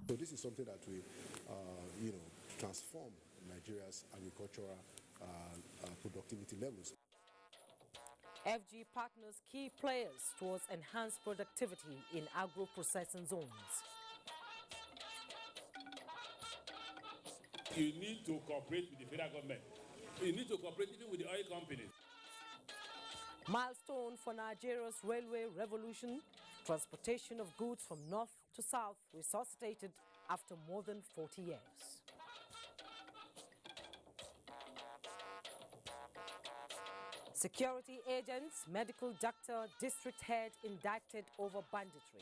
So this is something that will, transform Nigeria's agricultural productivity levels. FG partners key players towards enhanced productivity in agro-processing zones. You need to cooperate with the federal government. You need to cooperate even with the oil companies. Milestone for Nigeria's railway revolution. Transportation of goods from north to south resuscitated after more than 40 years. Security agents, medical doctor, district head indicted over banditry.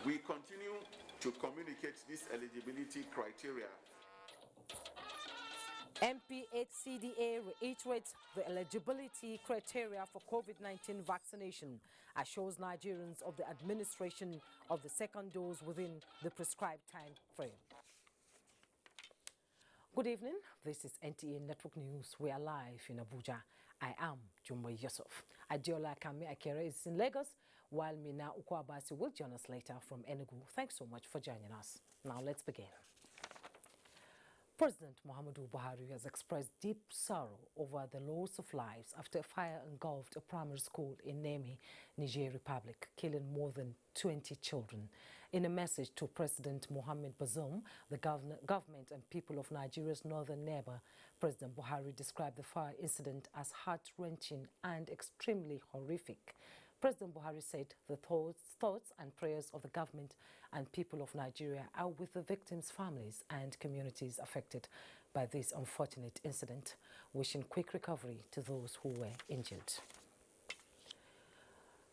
We continue to communicate this eligibility criteria. MPHCDA reiterates the eligibility criteria for COVID-19 vaccination, assures Nigerians of the administration of the second dose within the prescribed time frame. Good evening, this is NTA Network News. We are live in Abuja. I am Jumbo Yusuf. Adiola Kami Akere is in Lagos, while Mina Ukwabasi will join us later from Enugu. Thanks so much for joining us. Now let's begin. President Muhammadu Buhari has expressed deep sorrow over the loss of lives after a fire engulfed a primary school in Niamey, Niger Republic, killing more than 20 children. In a message to President Mohamed Bazoum, the government and people of Nigeria's northern neighbor, President Buhari described the fire incident as heart-wrenching and extremely horrific. President Buhari said the thoughts and prayers of the government and people of Nigeria are with the victims' families and communities affected by this unfortunate incident, wishing quick recovery to those who were injured.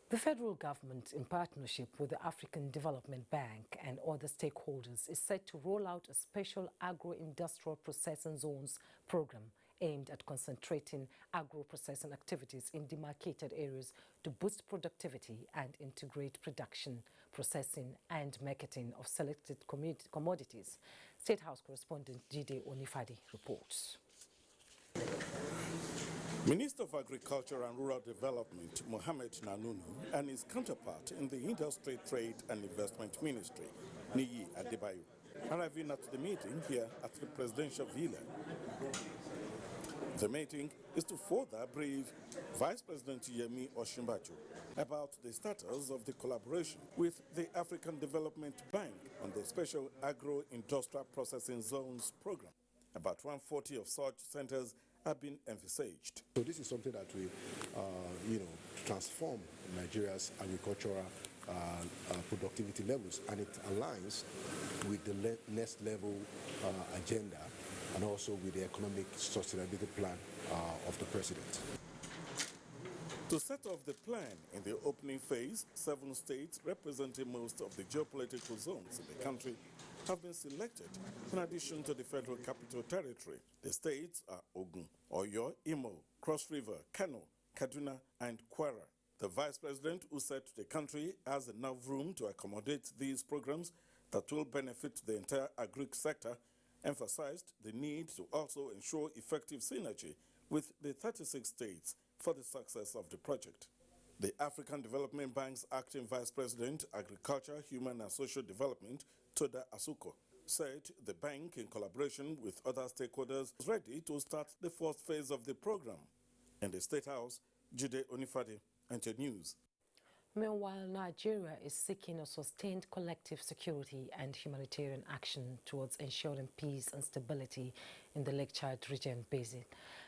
The federal government, in partnership with the African Development Bank and other stakeholders, is set to roll out a special agro-industrial processing zones program aimed at concentrating agro-processing activities in demarcated areas to boost productivity and integrate production, processing and marketing of selected commodities. State House correspondent Jide Onifadi reports. Minister of Agriculture and Rural Development, Mohamed Nanunu, and his counterpart in the Industry, Trade and Investment Ministry, Niyi Adebayo, arriving at the meeting here at the Presidential Villa. The meeting is to further brief Vice President Yemi Osinbajo about the status of the collaboration with the African Development Bank on the Special Agro-Industrial Processing Zones program. About 140 of such centers have been envisaged. So this is something that will, transform Nigeria's agricultural productivity levels, and it aligns with the next level agenda and also with the economic sustainability plan of the president. To set off the plan in the opening phase, 7 states representing most of the geopolitical zones in the country have been selected in addition to the Federal Capital Territory. The states are Ogun, Oyo, Imo, Cross River, Kano, Kaduna and Kwara. The Vice President, who said the country has enough room to accommodate these programs that will benefit the entire agric sector, emphasized the need to also ensure effective synergy with the 36 states for the success of the project. The African Development Bank's acting Vice President, Agriculture, Human and Social Development, Toda Asuko, said the bank, in collaboration with other stakeholders, is ready to start the first phase of the program. In the State House, Jide Onifadi, NTA News. Meanwhile, Nigeria is seeking a sustained collective security and humanitarian action towards ensuring peace and stability in the Lake Chad region basin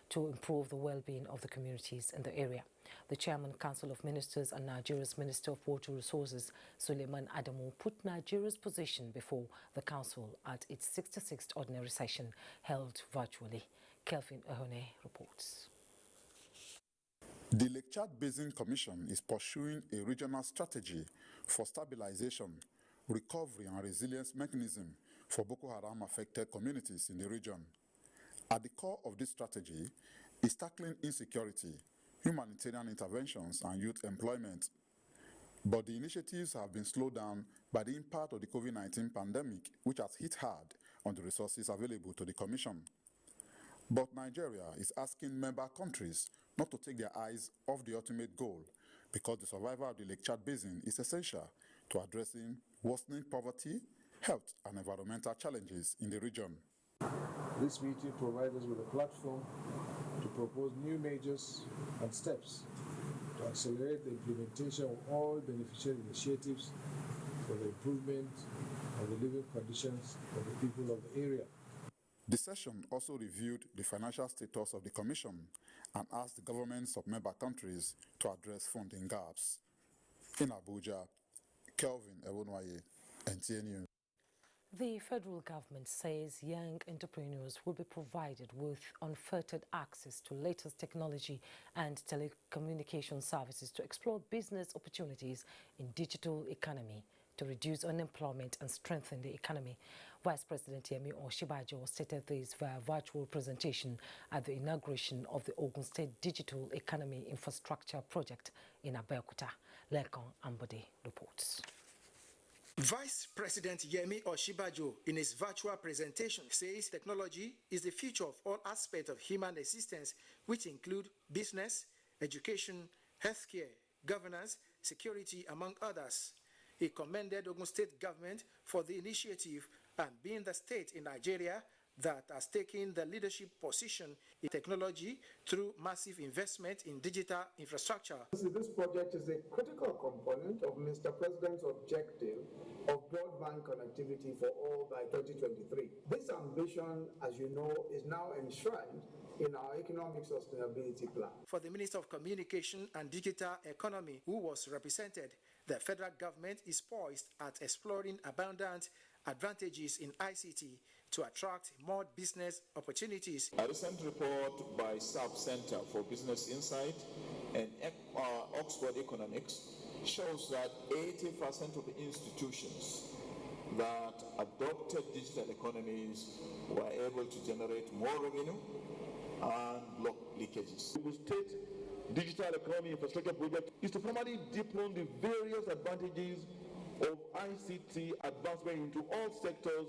to improve the well-being of the communities in the area. The Chairman, Council of Ministers and Nigeria's Minister of Water Resources, Suleiman Adamu, put Nigeria's position before the Council at its 66th ordinary session held virtually. Kelvin Ohone reports. The Lake Chad Basin Commission is pursuing a regional strategy for stabilization, recovery and resilience mechanism for Boko Haram-affected communities in the region. At the core of this strategy is tackling insecurity, humanitarian interventions and youth employment. But the initiatives have been slowed down by the impact of the COVID-19 pandemic, which has hit hard on the resources available to the Commission. But Nigeria is asking member countries not to take their eyes off the ultimate goal, because the survival of the Lake Chad Basin is essential to addressing worsening poverty, health and environmental challenges in the region. This meeting provides us with a platform to propose new measures and steps to accelerate the implementation of all beneficial initiatives for the improvement of the living conditions of the people of the area. The session also reviewed the financial status of the Commission and asked the governments of member countries to address funding gaps. In Abuja, Kelvin Ewonwaye, NTA News. The federal government says young entrepreneurs will be provided with unfettered access to latest technology and telecommunication services to explore business opportunities in digital economy, to reduce unemployment and strengthen the economy. Vice President Yemi Osinbajo stated this via virtual presentation at the inauguration of the Ogun State Digital Economy Infrastructure Project in Abeokuta. Lekon Ambode reports. Vice President Yemi Osinbajo, in his virtual presentation, says technology is the future of all aspects of human existence, which include business, education, healthcare, governance, security, among others. He commended Ogun State government for the initiative and being the state in Nigeria that has taken the leadership position in technology through massive investment in digital infrastructure. This project is a critical component of Mr. President's objective of broadband connectivity for all by 2023. This ambition, as you know, is now enshrined in our economic sustainability plan. For the Minister of Communication and Digital Economy, who was represented, the federal government is poised at exploring abundant advantages in ICT to attract more business opportunities. A recent report by SAP Center for Business Insight and Oxford Economics shows that 80% of the institutions that adopted digital economies were able to generate more revenue and block leakages. The state digital economy infrastructure project is to formally deepen the various advantages of ICT advancement into all sectors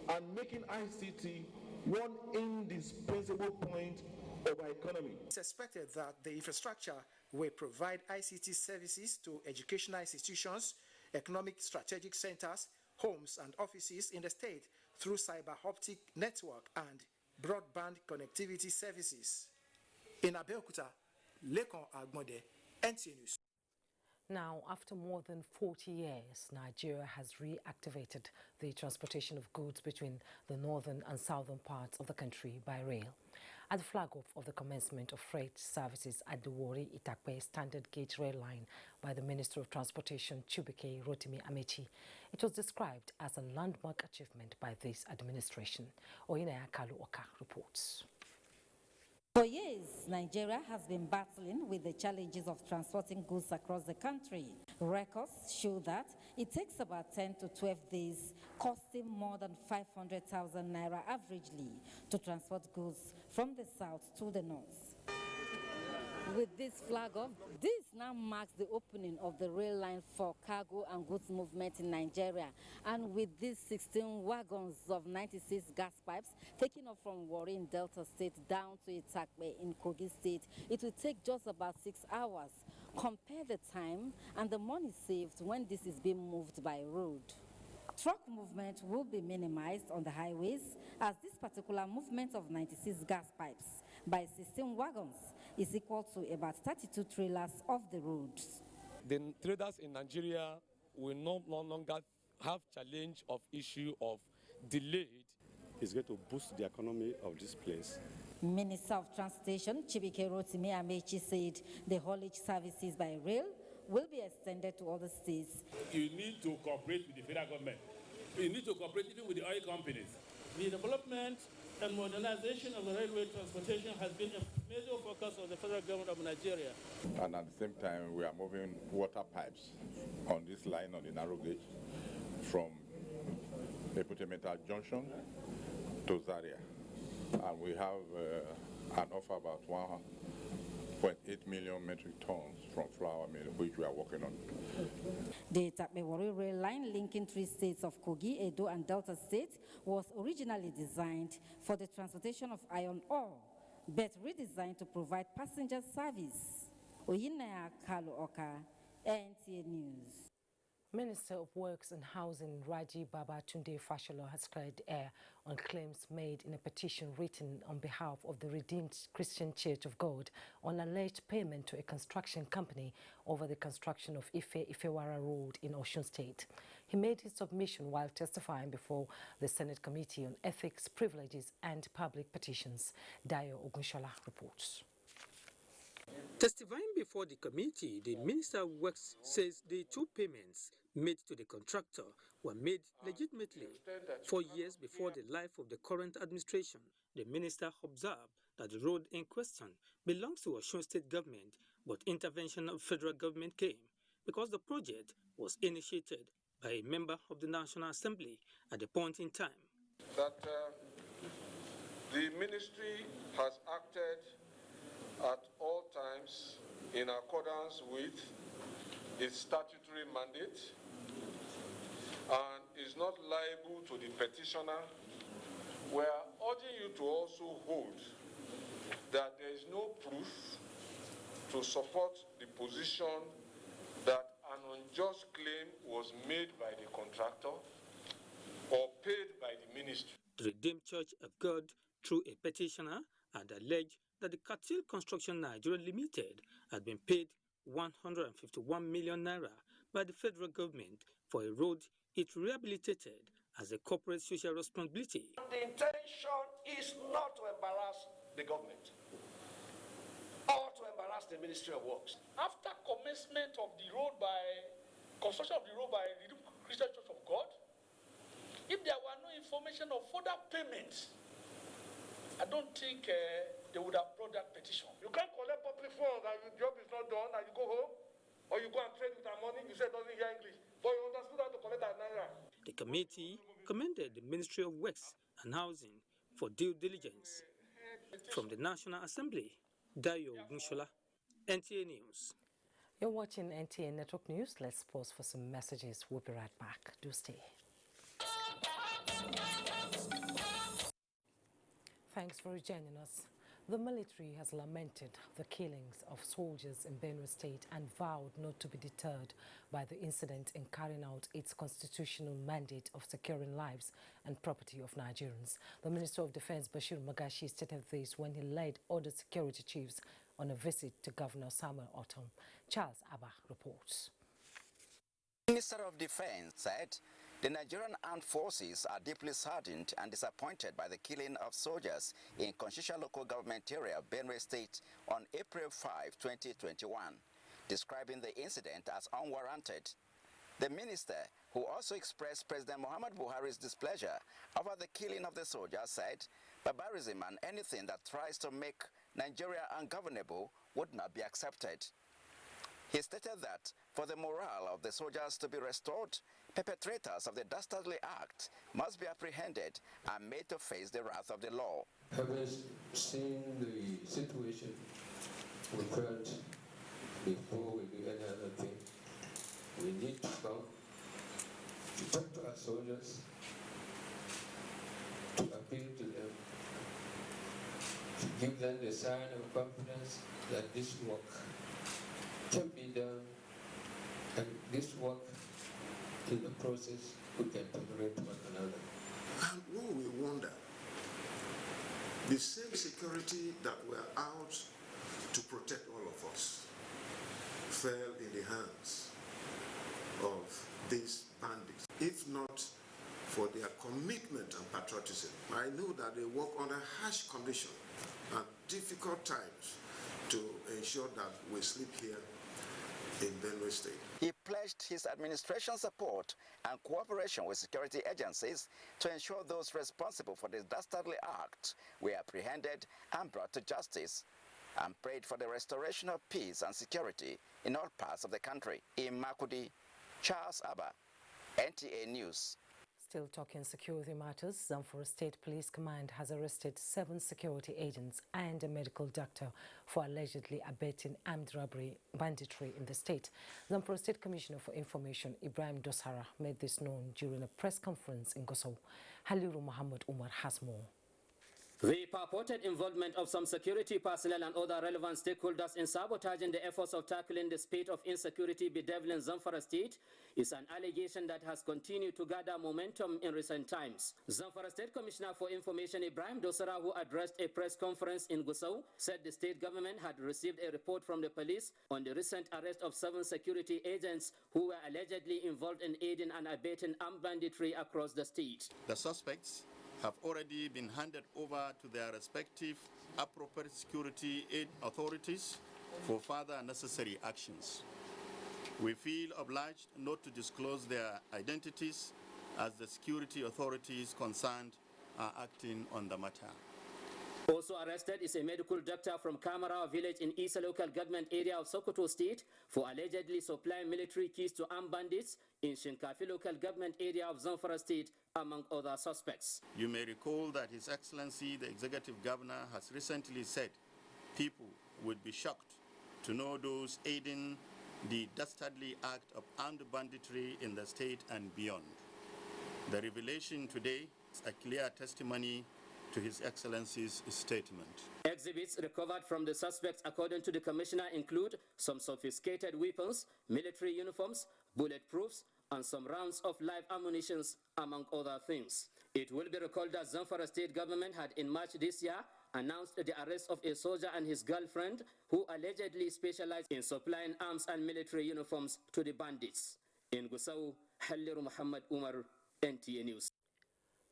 and making ICT one indispensable point of our economy. It's expected that the infrastructure will provide ICT services to educational institutions, economic strategic centers, homes and offices in the state through cyber optic network and broadband connectivity services. In Abeokuta, Lekon Agbonde, NTA News. Now, after more than 40 years, Nigeria has reactivated the transportation of goods between the northern and southern parts of the country by rail. At the flag-off of the commencement of freight services at the Warri-Itakpe standard gauge rail line by the Minister of Transportation, Chubike Rotimi Amechi, it was described as a landmark achievement by this administration. Oyinaya Kalu Oka reports. For years, Nigeria has been battling with the challenges of transporting goods across the country. Records show that it takes about 10 to 12 days, costing more than 500,000 naira averagely to transport goods from the south to the north. With this flag off, this now marks the opening of the rail line for cargo and goods movement in Nigeria. And with these 16 wagons of 96 gas pipes taking off from Warri in Delta State down to Itakpe in Kogi State, it will take just about 6 hours. Compare the time and the money saved when this is being moved by road. Truck movement will be minimized on the highways, as this particular movement of 96 gas pipes by 16 wagons is equal to about 32 trailers off the roads. The traders in Nigeria will no longer have challenge of issue of delayed. It's going to boost the economy of this place. Minister of Transportation Chibike Rotimi Amechi said the haulage services by rail will be extended to other states. You need to cooperate with the federal government. You need to cooperate even with the oil companies. The development and modernization of the railway transportation has been a major focus of the federal government of Nigeria. And at the same time, we are moving water pipes on this line on the narrow gauge from Eputemetal Junction to Zaria. And we have an offer about 1.8 million metric tons from flour mill, which we are working on. The Itakpe-Warri rail line linking 3 states of Kogi, Edo and Delta State was originally designed for the transportation of iron ore, but redesigned to provide passenger service. Oyinaya Kalu Oka, NTA News. Minister of Works and Housing Raji Babatunde Fashola has cleared air on claims made in a petition written on behalf of the Redeemed Christian Church of God on alleged payment to a construction company over the construction of Ifewara Road in Osun State. He made his submission while testifying before the Senate Committee on Ethics, Privileges and Public Petitions. Dayo Ogunshola reports. Testifying before the committee, the Minister of Works says the two payments made to the contractor were made legitimately 4 years before the life of the current administration. The minister observed that the road in question belongs to Osun State government, but intervention of federal government came because the project was initiated by a member of the National Assembly at a point in time. That the ministry has acted at all times in accordance with its statutory mandate and is not liable to the petitioner. We are urging you to also hold that there is no proof to support the position that an unjust claim was made by the contractor or paid by the ministry. The Redeemed Church of God, through a petitioner, had alleged that the Katil Construction Nigeria Limited had been paid 151 million naira by the federal government for a road it rehabilitated as a corporate social responsibility. The intention is not to embarrass the government or to embarrass the Ministry of Works. After commencement of the road construction of the road by the Christian Church of God, if there were no information of further payments, I don't think they would have brought that petition. You can't collect public funds and your job is not done and you go home, or you go and trade with our money, you say it doesn't hear English, but you understood how to collect that naira. The committee commended the Ministry of Works and Housing for due diligence. From the National Assembly, Dayo Ogunshola, NTA News. You're watching NTA Network News. Let's pause for some messages. We'll be right back. Do stay. Thanks for joining us. The military has lamented the killings of soldiers in Benue State and vowed not to be deterred by the incident in carrying out its constitutional mandate of securing lives and property of Nigerians. The Minister of Defense, Bashir Magashi, stated this when he led other security chiefs on a visit to Governor Samuel Ortom. Charles Abba reports. The Minister of Defense said the Nigerian armed forces are deeply saddened and disappointed by the killing of soldiers in Constitutional Local Government Area of Benue State on April 5, 2021, describing the incident as unwarranted. The minister, who also expressed President Muhammad Buhari's displeasure over the killing of the soldiers, said barbarism and anything that tries to make Nigeria ungovernable would not be accepted. He stated that for the morale of the soldiers to be restored, perpetrators of the dastardly act must be apprehended and made to face the wrath of the law. Having seen the situation, we felt before we do any other thing, we need to come to talk to our soldiers, to appeal to them, to give them the sign of confidence that this work can be done, and this work in the process we can tolerate one another. And when we wonder, the same security that were out to protect all of us fell in the hands of these bandits. If not for their commitment and patriotism, I know that they work under harsh conditions and difficult times to ensure that we sleep here in Benue State. He pledged his administration's support and cooperation with security agencies to ensure those responsible for this dastardly act were apprehended and brought to justice, and prayed for the restoration of peace and security in all parts of the country. In Makudi, Charles Abba, NTA News. Still talking security matters, Zamfara State Police Command has arrested 7 security agents and a medical doctor for allegedly abetting armed robbery banditry in the state. Zamfara State Commissioner for Information Ibrahim Dosara made this known during a press conference in Gusau. Haliru Muhammad Umar has more. The purported involvement of some security personnel and other relevant stakeholders in sabotaging the efforts of tackling the spate of insecurity bedeviling Zamfara State is an allegation that has continued to gather momentum in recent times. Zamfara State Commissioner for Information Ibrahim Dosara, who addressed a press conference in Gusau, said the state government had received a report from the police on the recent arrest of 7 security agents who were allegedly involved in aiding and abetting armed banditry across the state. The suspects have already been handed over to their respective appropriate security aid authorities for further necessary actions. We feel obliged not to disclose their identities as the security authorities concerned are acting on the matter. Also arrested is a medical doctor from Kamara village in Isa local government area of Sokoto State for allegedly supplying military keys to armed bandits in Shinkafi local government area of Zamfara State, among other suspects. You may recall that His Excellency the Executive Governor has recently said people would be shocked to know those aiding the dastardly act of armed banditry in the state and beyond. The revelation today is a clear testimony to His Excellency's statement. Exhibits recovered from the suspects, according to the Commissioner, include some sophisticated weapons, military uniforms, bulletproofs, and some rounds of live ammunition, among other things. It will be recalled that Zamfara State government had in March this year announced the arrest of a soldier and his girlfriend who allegedly specialized in supplying arms and military uniforms to the bandits. In Gusau, Halliru Muhammad Umar, NTA News.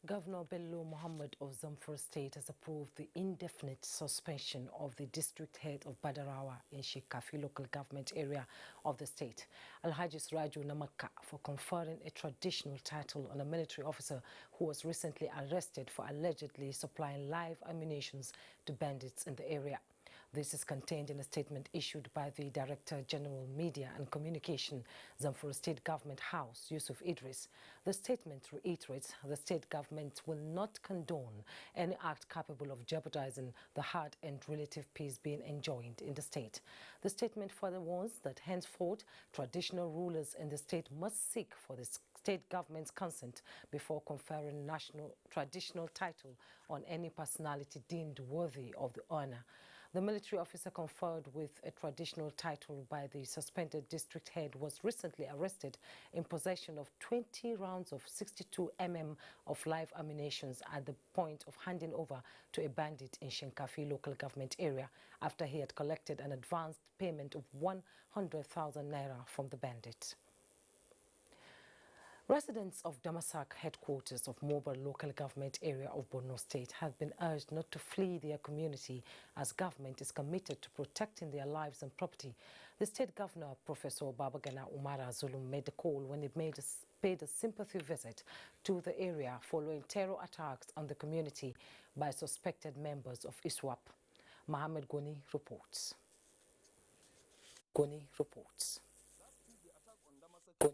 Governor Bello Muhammad of Zamfara State has approved the indefinite suspension of the district head of Badarawa in Shinkafi local government area of the state, Alhaji Raju Namaka, for conferring a traditional title on a military officer who was recently arrested for allegedly supplying live ammunition to bandits in the area. This is contained in a statement issued by the Director General Media and Communication, Zamfara State Government House, Yusuf Idris. The statement reiterates the state government will not condone any act capable of jeopardizing the hard-earned relative peace being enjoyed in the state. The statement further warns that henceforth, traditional rulers in the state must seek for the state government's consent before conferring national traditional title on any personality deemed worthy of the honor. The military officer conferred with a traditional title by the suspended district head was recently arrested in possession of 20 rounds of 62 mm of live ammunition at the point of handing over to a bandit in Shinkafi local government area after he had collected an advanced payment of 100,000 naira from the bandit. Residents of Damasak, headquarters of Mobile local government area of Borno State, have been urged not to flee their community as government is committed to protecting their lives and property. The state governor, Professor Babagana Umara Zulum, made the call when he paid a sympathy visit to the area following terror attacks on the community by suspected members of ISWAP. Mohammed Goni reports. Goni reports. To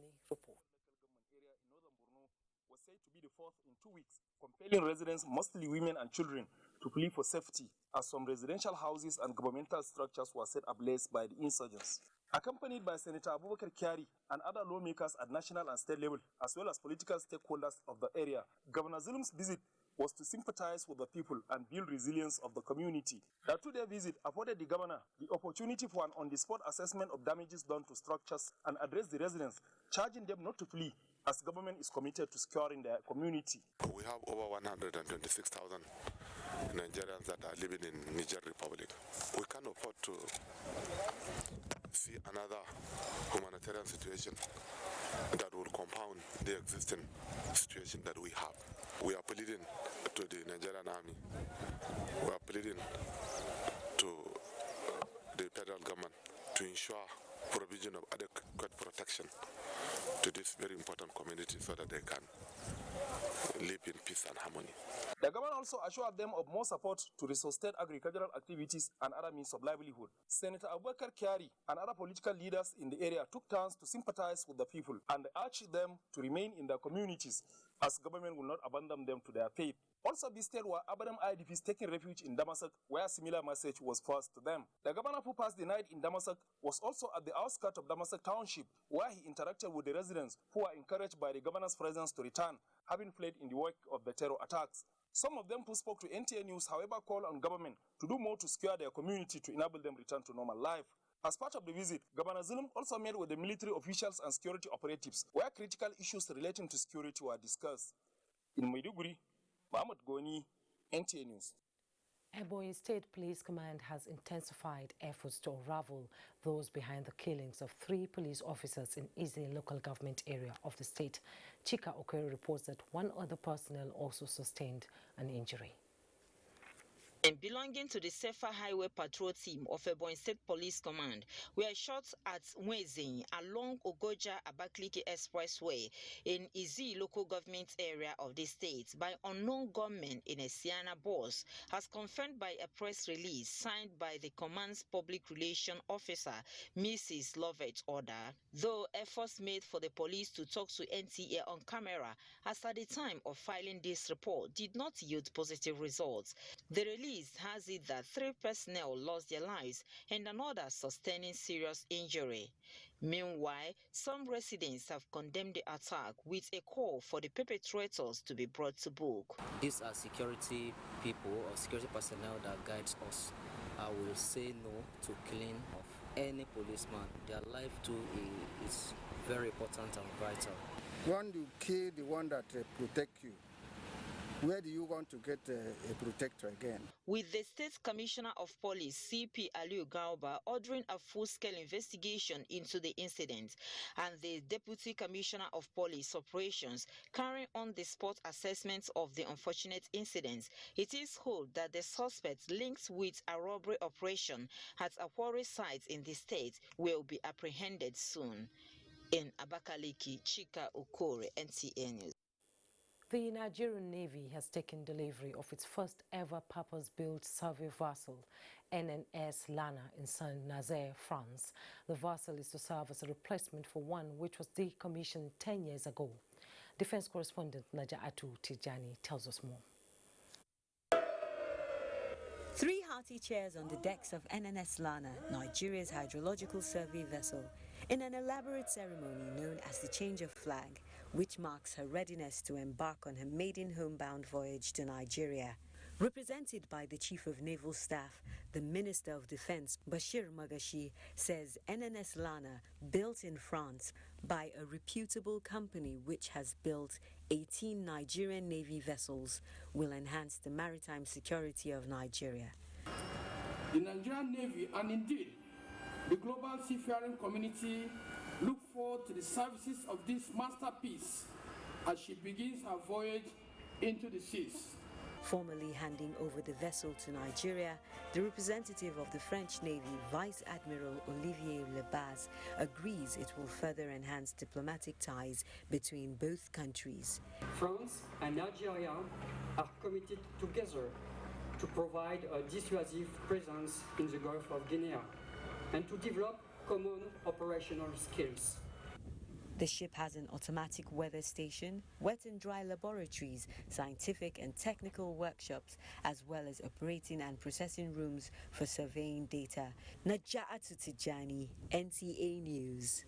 be the fourth in 2 weeks, compelling residents, mostly women and children, to flee for safety as some residential houses and governmental structures were set ablaze by the insurgents. Accompanied by Senator Abubakar Kyari and other lawmakers at national and state level, as well as political stakeholders of the area, Governor Zulum's visit was to sympathize with the people and build resilience of the community. The 2-day visit afforded the governor the opportunity for an on-the-spot assessment of damages done to structures and address the residents, charging them not to flee, as government is committed to securing their community. We have over 126,000 Nigerians that are living in Niger Republic. We can't afford to see another humanitarian situation that will compound the existing situation that we have. We are pleading to the Nigerian army. We are pleading to the federal government to ensure provision of adequate protection to this very important community so that they can live in peace and harmony. The government also assured them of more support to resuscitate agricultural activities and other means of livelihood. Senator Abubakar Kyari and other political leaders in the area took turns to sympathize with the people and urged them to remain in their communities as government will not abandon them to their fate. Also visited were Abadam IDPs taking refuge in Damasak, where a similar message was passed to them. The governor who passed the night in Damasak was also at the outskirts of Damasak Township, where he interacted with the residents who were encouraged by the governor's presence to return, having fled in the wake of the terror attacks. Some of them who spoke to NTA News, however, called on government to do more to secure their community to enable them return to normal life. As part of the visit, Governor Zulum also met with the military officials and security operatives, where critical issues relating to security were discussed. In Maiduguri, Mohammed Goni, NTA News. Ebonyi State Police Command has intensified efforts to unravel those behind the killings of 3 police officers in Ize local government area of the state. Chika Okoye reports that 1 other personnel also sustained an injury. And belonging to the Safer Highway Patrol Team of Ebonyi State Police Command were shot at Mwezin along Ogoja-Abakaliki Expressway in Izi local government area of the state by unknown gunmen in a Sienna bus, as confirmed by a press release signed by the command's public relations officer, Mrs. Lovett Order. Though efforts made for the police to talk to NTA on camera as at the time of filing this report did not yield positive results. The release has it that 3 personnel lost their lives and another sustaining serious injury. Meanwhile, some residents have condemned the attack with a call for the perpetrators to be brought to book. These are security people or security personnel that guides us. I will say no to killing of any policeman. Their life too is very important and vital. When you kill the one that protect you, where do you want to get a protector again? With the State Commissioner of Police, CP Aliu Gauba, ordering a full-scale investigation into the incident, and the Deputy Commissioner of Police Operations carrying on the spot assessments of the unfortunate incidents, it is hoped that the suspects linked with a robbery operation at a quarry site in the state will be apprehended soon. In Abakaliki, Chika Okore, NTA News. The Nigerian Navy has taken delivery of its first ever purpose-built survey vessel, NNS Lana, in Saint-Nazaire, France. The vessel is to serve as a replacement for one which was decommissioned 10 years ago. Defense correspondent Naja'atu Tijani tells us more. 3 hearty chairs on the decks of NNS Lana, Nigeria's hydrological survey vessel, in an elaborate ceremony known as the change of flag, which marks her readiness to embark on her maiden homebound voyage to Nigeria. Represented by the Chief of Naval Staff, the Minister of Defense, Bashir Magashi, says NNS Lana, built in France by a reputable company which has built 18 Nigerian Navy vessels, will enhance the maritime security of Nigeria. The Nigerian Navy, and indeed the global seafaring community, look forward to the services of this masterpiece as she begins her voyage into the seas. Formally handing over the vessel to Nigeria, the representative of the French Navy, Vice Admiral Olivier Lebas, agrees it will further enhance diplomatic ties between both countries. France and Nigeria are committed together to provide a dissuasive presence in the Gulf of Guinea and to develop common operational skills. The ship has an automatic weather station, wet and dry laboratories, scientific and technical workshops, as well as operating and processing rooms for surveying data. Naja'atu Tijani, NTA News.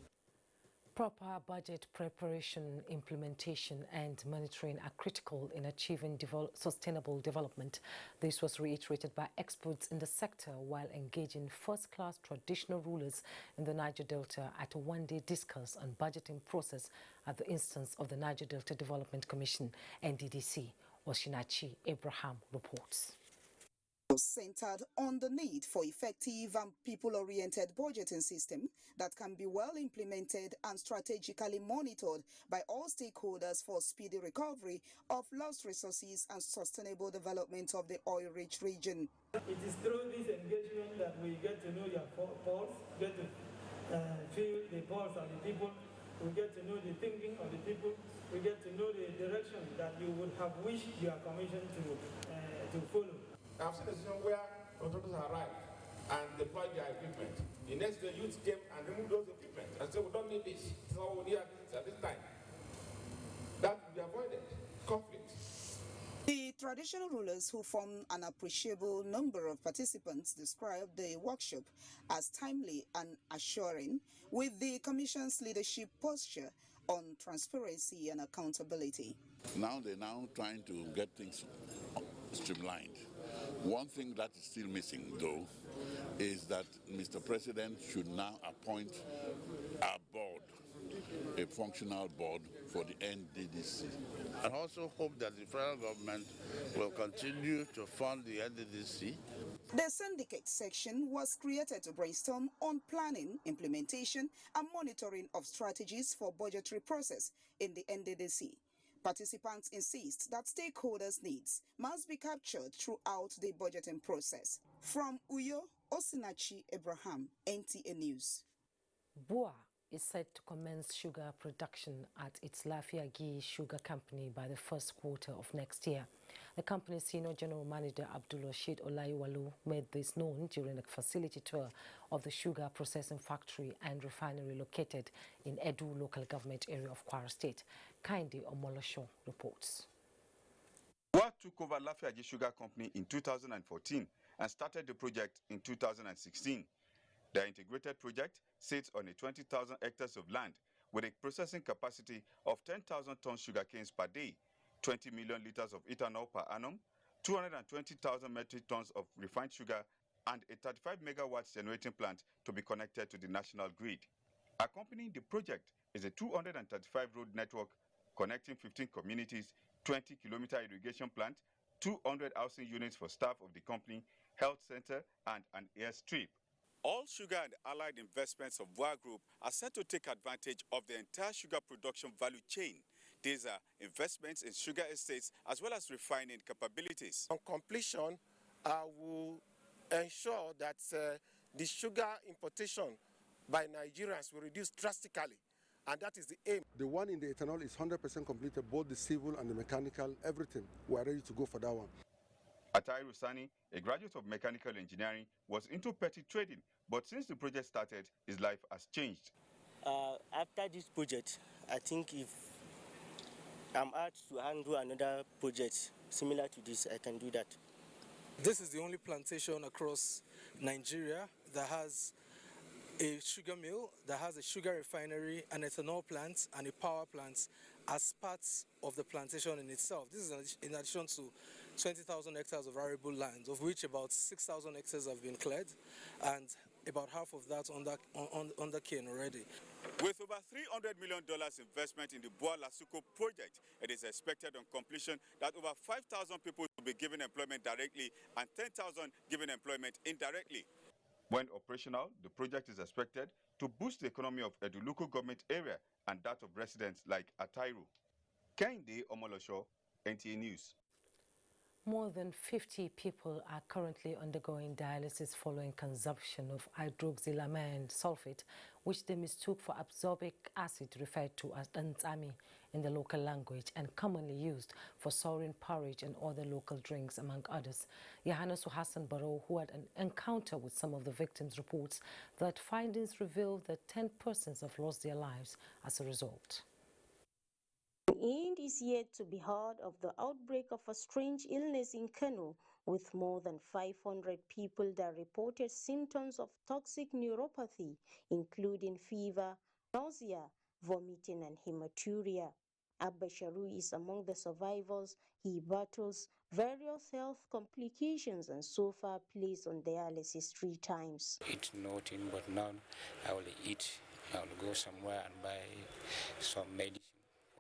Proper budget preparation, implementation and monitoring are critical in achieving sustainable development. This was reiterated by experts in the sector while engaging first-class traditional rulers in the Niger Delta at a one-day discourse on budgeting process at the instance of the Niger Delta Development Commission, NDDC. Oshinachi Abraham reports. Centered on the need for effective and people-oriented budgeting system that can be well implemented and strategically monitored by all stakeholders for speedy recovery of lost resources and sustainable development of the oil-rich region. It is through this engagement that we get to know your pulse, get to feel the pulse of the people, we get to know the thinking of the people, we get to know the direction that you would have wished your commission to follow. I've seen a situation where contractors arrived and deployed their equipment. The next day, youth came and removed those equipment and said, we don't need this. This is all we need at this time. That will be avoided. Conflict. The traditional rulers, who form an appreciable number of participants, described the workshop as timely and assuring, with the Commission's leadership posture on transparency and accountability. Now they're trying to get things streamlined. One thing that is still missing, though, is that Mr. President should now appoint a board, a functional board for the NDDC. I also hope that the federal government will continue to fund the NDDC. The syndicate section was created to brainstorm on planning, implementation, and monitoring of strategies for budgetary process in the NDDC. Participants insist that stakeholders' needs must be captured throughout the budgeting process. From Uyo, Osinachi Abraham, NTA News. BUA is set to commence sugar production at its Lafiagi Sugar Company by the first quarter of next year. The company's senior general manager Abdulrashid Olaiwalu made this known during a facility tour of the sugar processing factory and refinery located in Edu local government area of Kwara State. Kainde Omolosho reports. BUA took over Lafiagi Sugar Company in 2014 and started the project in 2016. The integrated project sits on a 20,000 hectares of land with a processing capacity of 10,000 tons sugar canes per day, 20 million liters of ethanol per annum, 220,000 metric tons of refined sugar, and a 35 megawatts generating plant to be connected to the national grid. Accompanying the project is a 235 road network connecting 15 communities, 20-kilometer irrigation plant, 200 housing units for staff of the company, health center, and an airstrip. All sugar and allied investments of BUA Group are set to take advantage of the entire sugar production value chain. These are investments in sugar estates as well as refining capabilities. On completion, will ensure that the sugar importation by Nigerians will reduce drastically, and that is the aim. The one in the ethanol is 100% completed, both the civil and the mechanical, everything. We are ready to go for that one. Atairu Sani, a graduate of mechanical engineering, was into petty trading, but since the project started, his life has changed. After this project, I think if I'm asked to handle another project similar to this, I can do that. This is the only plantation across Nigeria that has a sugar mill, that has a sugar refinery, an ethanol plant, and a power plant as parts of the plantation in itself. This is in addition to 20,000 hectares of arable land, of which about 6,000 hectares have been cleared, and about half of that under cane already. With over $300 million investment in the BUA Lasuko project, it is expected on completion that over 5,000 people will be given employment directly and 10,000 given employment indirectly. When operational, the project is expected to boost the economy of Edu local government area and that of residents like Atairu. Kainde Omolosho, NTA News. More than 50 people are currently undergoing dialysis following consumption of hydroxylamine sulfate, which they mistook for ascorbic acid, referred to as Danzami in the local language and commonly used for souring porridge and other local drinks, among others. Yohannes Hassan Barrow, who had an encounter with some of the victims, reports that findings reveal that 10 persons have lost their lives as a result. An end is yet to be heard of the outbreak of a strange illness in Kano, with more than 500 people that reported symptoms of toxic neuropathy, including fever, nausea, vomiting, and hematuria. Abba Sharu is among the survivors. He battles various health complications and so far placed on dialysis 3 times. Eat nothing, but now I will eat. I will go somewhere and buy some medicine.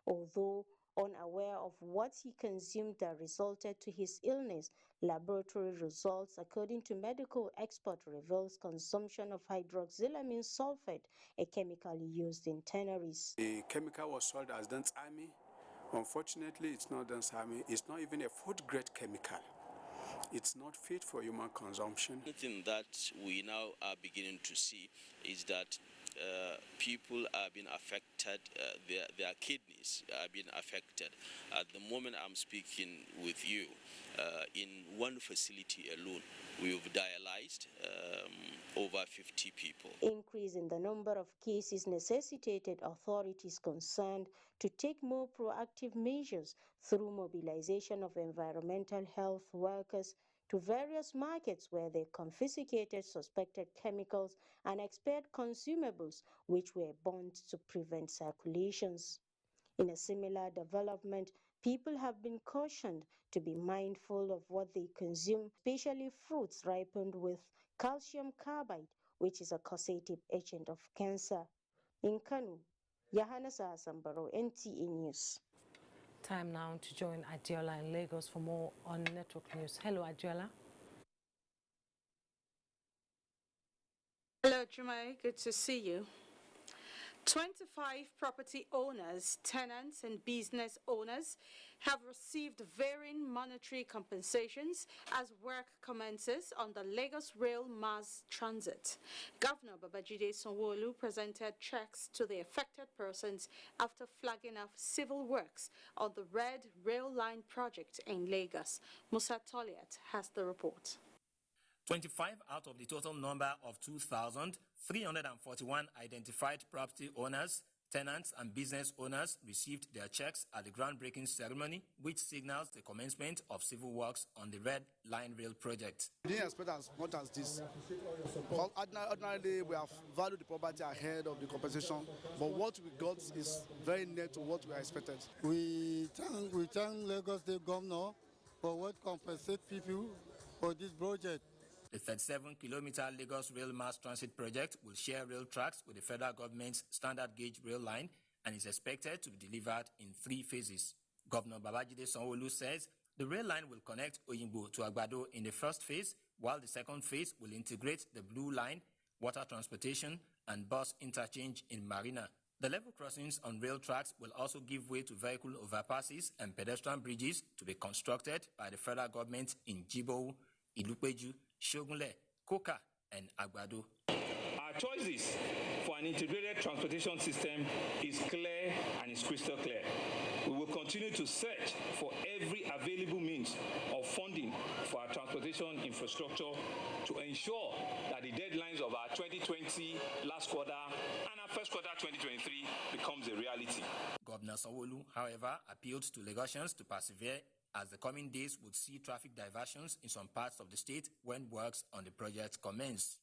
Although unaware of what he consumed that resulted to his illness, laboratory results, according to medical experts, reveals consumption of hydroxylamine sulfate, a chemical used in tanneries. The chemical was sold as Danzami. Unfortunately, it's not Danzami. It's not even a food-grade chemical. It's not fit for human consumption. The thing that we now are beginning to see is that people are being affected, their kidneys are being affected. At the moment I'm speaking with you, in one facility alone, we've dialyzed over 50 people. Increase in the number of cases necessitated authorities concerned to take more proactive measures through mobilization of environmental health workers to various markets where they confiscated suspected chemicals and expired consumables which were burnt to prevent circulations. In a similar development, People have been cautioned to be mindful of what they consume, especially fruits ripened with calcium carbide, which is a causative agent of cancer. In Kano, Yahana Sambaro, NTA News. Time now to join Adiola in Lagos for more on Network News. Hello, Adiola. Hello, Jumai. Good to see you. 25 property owners, tenants, and business owners have received varying monetary compensations as work commences on the Lagos Rail Mass Transit. Governor Babajide Sanwo-Olu presented checks to the affected persons after flagging off civil works on the Red Rail Line project in Lagos. Musa Toliat has the report. 25 out of the total number of 2,341 identified property owners, tenants, and business owners received their checks at the groundbreaking ceremony, which signals the commencement of civil works on the Red Line Rail project. We didn't expect as much as this. Ordinarily, we have valued the property ahead of the compensation, but what we got is very near to what we expected. We thank Lagos State Governor for what compensate people for this project. The 37-kilometer Lagos Rail Mass Transit project will share rail tracks with the federal government's standard gauge rail line and is expected to be delivered in 3 phases. Governor Babajide Sanwo-Olu says the rail line will connect Oyingbo to Agbado in the first phase, while the second phase will integrate the Blue Line, water transportation, and bus interchange in Marina. The level crossings on rail tracks will also give way to vehicle overpasses and pedestrian bridges to be constructed by the federal government in Jibo, Ilupeju, Shogunle, Koka, and Agbado. Our choices for an integrated transportation system is clear and is crystal clear. We will continue to search for every available means of funding for our transportation infrastructure to ensure that the deadlines of our 2020 last quarter and our first quarter 2023 becomes a reality. Governor Sanwo-Olu, however, appealed to Lagosians to persevere, as the coming days would see traffic diversions in some parts of the state when works on the project commence.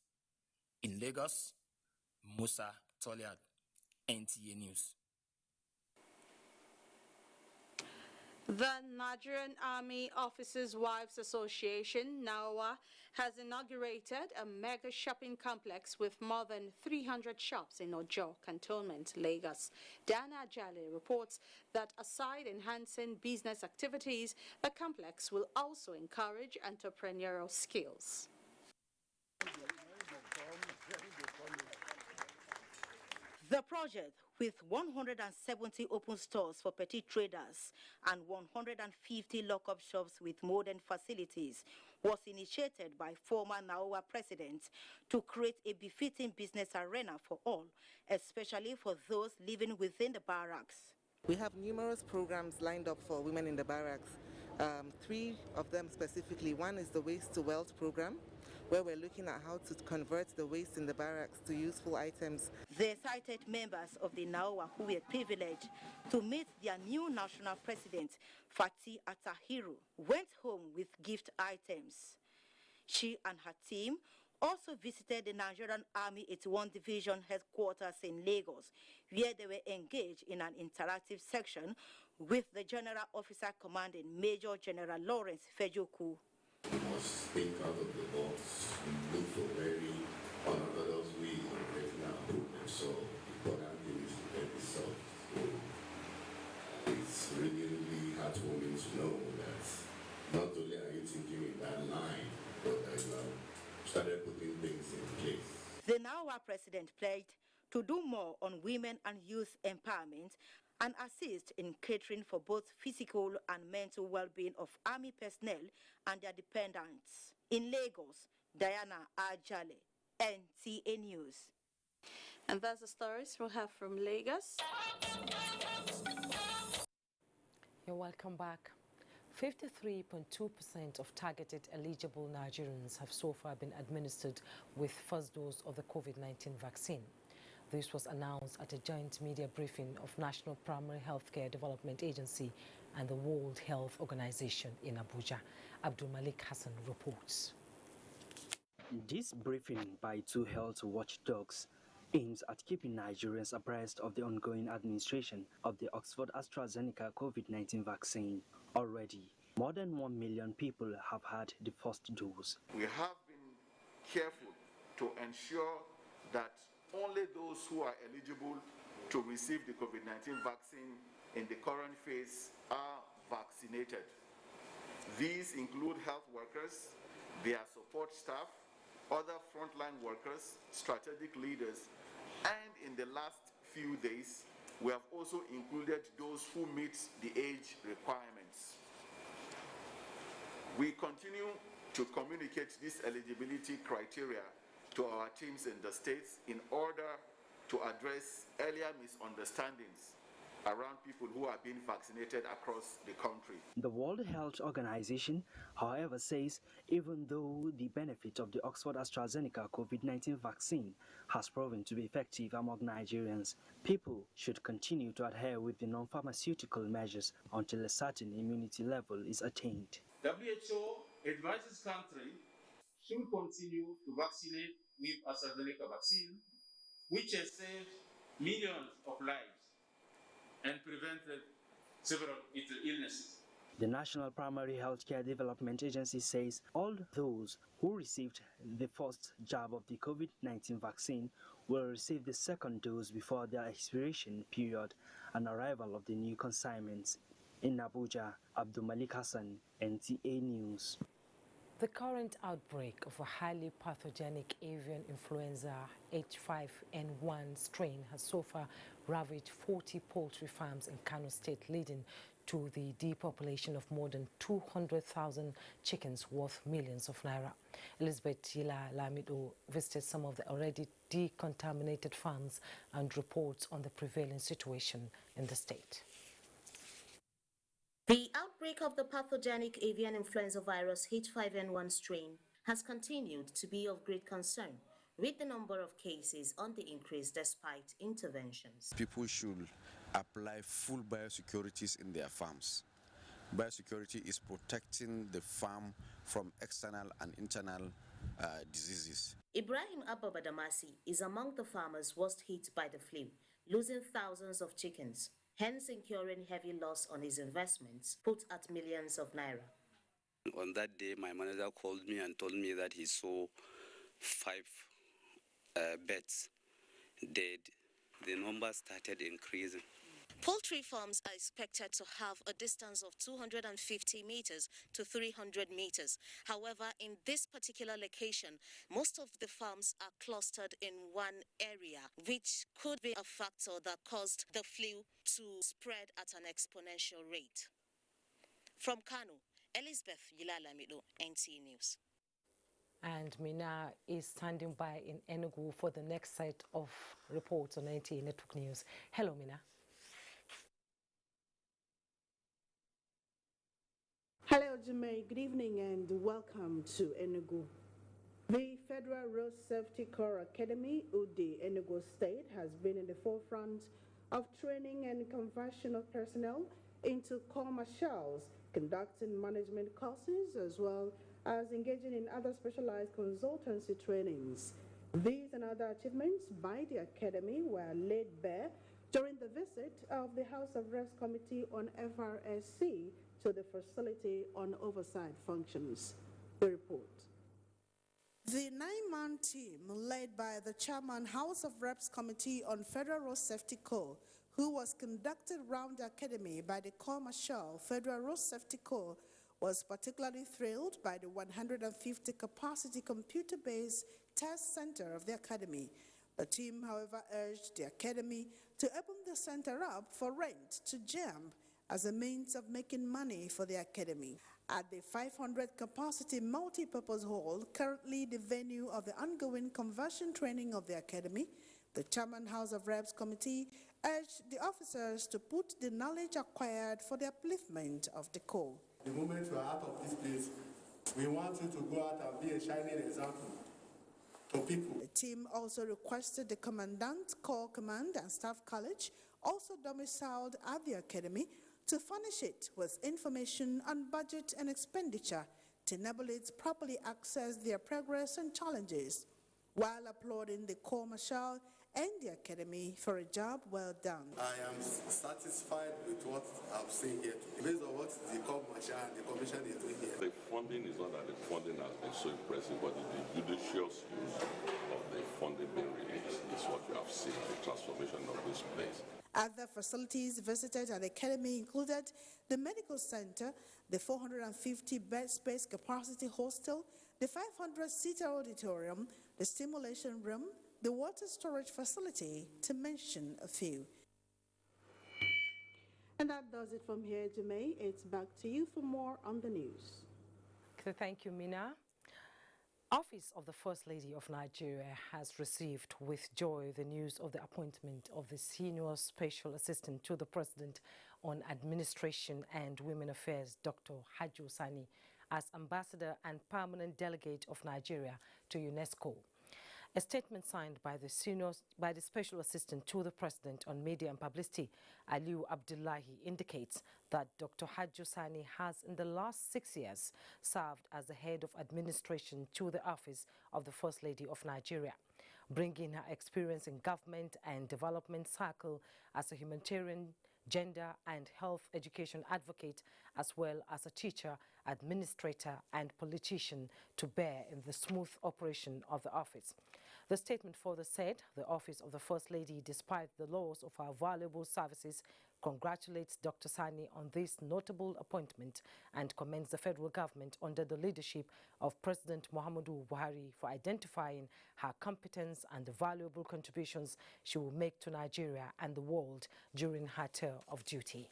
In Lagos, Musa Toliad, NTA News. The Nigerian Army Officers' Wives Association, NAWA, has inaugurated a mega shopping complex with more than 300 shops in Ojo Cantonment, Lagos. Dana Ajale reports that aside enhancing business activities, the complex will also encourage entrepreneurial skills. The project, with 170 open stores for petty traders and 150 lock-up shops with modern facilities, was initiated by former NAWA president to create a befitting business arena for all, especially for those living within the barracks. We have numerous programs lined up for women in the barracks. 3 of them specifically. One is the Waste to Wealth program, where we're looking at how to convert the waste in the barracks to useful items. The cited members of the NAWA who were privileged to meet their new national president, Fati Atahiru, went home with gift items. She and her team also visited the Nigerian Army 81 Division headquarters in Lagos, where they were engaged in an interactive section with the General Officer Commanding Major General Lawrence Fejoku. We must think out of the box and look for very unorthodox ways of getting our problem solved. The important thing is to get it solved. So it's really heartwarming to know that not only are you thinking in that line, but that you have started putting things in place. The NAWA president pledged to do more on women and youth empowerment and assist in catering for both physical and mental well-being of Army personnel and their dependents. In Lagos, Diana Ajale, NTA News. And that's the stories we'll have from Lagos. You're welcome back. 53.2% of targeted eligible Nigerians have so far been administered with first dose of the COVID-19 vaccine. This was announced at a joint media briefing of National Primary Healthcare Development Agency and the World Health Organization in Abuja. Abdul Malik Hassan reports. This briefing by 2 health watchdogs aims at keeping Nigerians abreast of the ongoing administration of the Oxford-AstraZeneca COVID-19 vaccine. Already, more than 1 million people have had the first dose. We have been careful to ensure that only those who are eligible to receive the COVID-19 vaccine in the current phase are vaccinated. These include health workers, their support staff, other frontline workers, strategic leaders, and in the last few days, we have also included those who meet the age requirements. We continue to communicate this eligibility criteria to our teams in the states in order to address earlier misunderstandings around people who are being vaccinated across the country. The World Health Organization, however, says even though the benefit of the Oxford-AstraZeneca COVID-19 vaccine has proven to be effective among Nigerians, people should continue to adhere with the non-pharmaceutical measures until a certain immunity level is attained. WHO advises countries should continue to vaccinate with AstraZeneca vaccine, which has saved millions of lives and prevented several illnesses. The National Primary Healthcare Development Agency says all those who received the first jab of the COVID-19 vaccine will receive the second dose before their expiration period and arrival of the new consignments. In Abuja, Abdul Malik Hassan, NTA News. The current outbreak of a highly pathogenic avian influenza H5N1 strain has so far ravaged 40 poultry farms in Kano State, leading to the depopulation of more than 200,000 chickens worth millions of naira. Elizabeth Yila Lamido visited some of the already decontaminated farms and reports on the prevailing situation in the state. The outbreak of the pathogenic avian influenza virus H5N1 strain has continued to be of great concern, with the number of cases on the increase despite interventions. People should apply full biosecurities in their farms. Biosecurity is protecting the farm from external and internal diseases. Ibrahim Abba Badamasi is among the farmers worst hit by the flu, losing thousands of chickens, hence incurring heavy loss on his investments, put at millions of naira. On that day, my manager called me and told me that he saw 5 birds dead. The number started increasing. Poultry farms are expected to have a distance of 250 meters to 300 meters. However, in this particular location, most of the farms are clustered in one area, which could be a factor that caused the flu to spread at an exponential rate. From Kano, Elizabeth Yilalamido, NTA News. And Mina is standing by in Enugu for the next set of reports on NTA Network News. Hello, Mina. Hello, Jemay. Good evening and welcome to Enugu. The Federal Road Safety Corps Academy, UDI, Enugu State, has been in the forefront of training and conversion of personnel into corps marshals, conducting management courses, as well as engaging in other specialized consultancy trainings. These and other achievements by the Academy were laid bare during the visit of the House of Reps Committee on FRSC to the facility on oversight functions. The report. The 9-man team, led by the Chairman House of Reps Committee on Federal Road Safety Corps, who was conducted around the Academy by the Corps Marshal Federal Road Safety Corps, was particularly thrilled by the 150 capacity computer-based test center of the Academy. The team, however, urged the Academy to open the center up for rent to JAMB as a means of making money for the Academy. At the 500 capacity multi-purpose hall, currently the venue of the ongoing conversion training of the Academy, the Chairman House of Reps Committee urged the officers to put the knowledge acquired for the upliftment of the Corps. The moment you are out of this place, we want you to go out and be a shining example to people. The team also requested the Commandant Corps Command and Staff College, also domiciled at the Academy, to furnish it with information on budget and expenditure to enable it to properly access their progress and challenges. While applauding the Corps Marshal and the Academy for a job well done. I am satisfied with what I've seen here today. Based on what the Commission and the Commission is doing here. The funding is not that the funding has been so impressive, but the judicious use of the funding being released is what you have seen, the transformation of this place. Other facilities visited at the Academy included the Medical Center, the 450-bed space capacity hostel, the 500-seater auditorium, the stimulation room, the water storage facility, to mention a few. And that does it from here, Jemay. It's back to you for more on the news. Thank you, Mina. Office of the First Lady of Nigeria has received with joy the news of the appointment of the Senior Special Assistant to the President on Administration and Women Affairs, Dr. Hajjo Sani, as Ambassador and Permanent Delegate of Nigeria to UNESCO. A statement signed by the Special Assistant to the President on Media and Publicity, Aliu Abdullahi, indicates that Dr. Hajjo Sani has in the last 6 years served as the head of administration to the Office of the First Lady of Nigeria, bringing her experience in government and development circle as a humanitarian, gender and health education advocate, as well as a teacher, administrator and politician to bear in the smooth operation of the office. The statement further said the Office of the First Lady, despite the loss of her valuable services, congratulates Dr. Sani on this notable appointment and commends the federal government under the leadership of President Muhammadu Buhari for identifying her competence and the valuable contributions she will make to Nigeria and the world during her term of duty.